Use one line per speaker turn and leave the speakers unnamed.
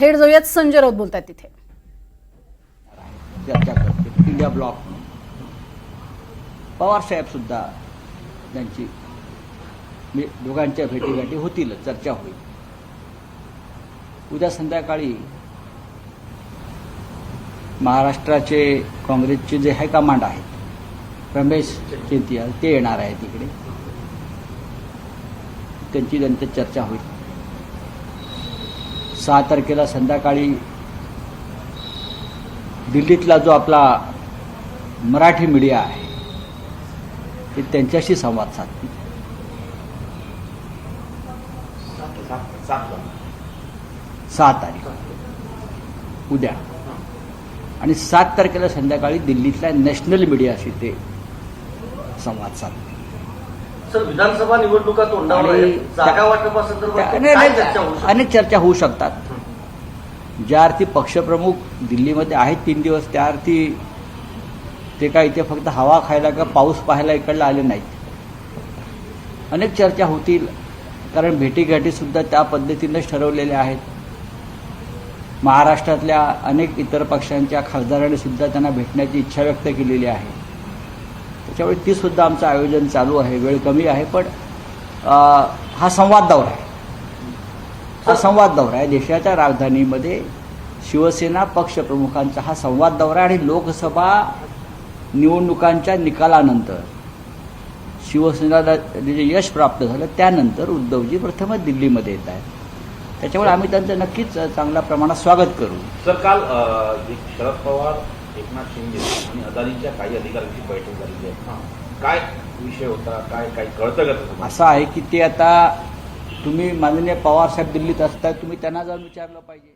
थेट जाऊयात संजय राऊत बोलतात तिथे.
चर्चा करते इंडिया ब्लॉक पवार साहेब सुद्धा त्यांची दोघांच्या भेटीगाठी होतील, चर्चा होईल. उद्या संध्याकाळी महाराष्ट्राचे काँग्रेसचे जे हायकमांड आहेत रमेश चेतियाल ते येणार आहेत इकडे. त्यांची नंतर चर्चा होईल. 6 तारखेला संध्याकाळी दिल्लीतला जो आपला मराठी मीडिया आहे ते त्यांच्याशी संवाद साधतील. 6 तारीख उद्या आणि 7 तारखेला संध्याकाळी दिल्लीतल्या नॅशनल मीडियाशी ते संवाद साधतील.
सर, विधानसभा निवडणुका तोंडावर
आणि
आहेत. जागा वाटपासंदर्भात काय चर्चा होऊ शकते?
अनेक चर्चा होऊ शकतात. ज्या अर्थी पक्षप्रमुख दिल्लीमध्ये आहेत 3 दिवस, त्या अर्थी ते काय इथे फक्त हवा खायला का पाऊस पाहायला इकडला आले नाहीत. अनेक चर्चा होतील, कारण भेटीगाठी सुद्धा त्या पद्धतीनेच ठरवलेल्या आहेत. महाराष्ट्रातल्या अनेक इतर पक्षांच्या खासदारांनी सुद्धा त्यांना भेटण्याची इच्छा व्यक्त केलेली आहे. त्याच्यामुळे ती सुद्धा आमचं आयोजन चालू आहे. वेळ कमी आहे, पण हा संवाद दौरा आहे. हा संवाद दौरा आहे. देशाच्या राजधानीमध्ये शिवसेना पक्षप्रमुखांचा हा संवाद दौरा आहे. आणि लोकसभा निवडणुकांच्या निकालानंतर शिवसेनेला जे यश प्राप्त झालं त्यानंतर उद्धवजी प्रथमच दिल्लीमध्ये येत आहेत. त्याच्यामुळे आम्ही त्यांचं नक्कीच चांगल्या प्रमाणात स्वागत करू.
सर, काल शरद पवार, एकनाथ शिंदे आणि अदानीच्या काही अधिकाऱ्यांची बैठक झालेली आहे. काय विषय होता? काय कळतं का?
असं आहे की ते आता तुम्ही माननीय पवार साहेब दिल्लीत असतात, तुम्ही त्यांना जाऊन विचारलं पाहिजे.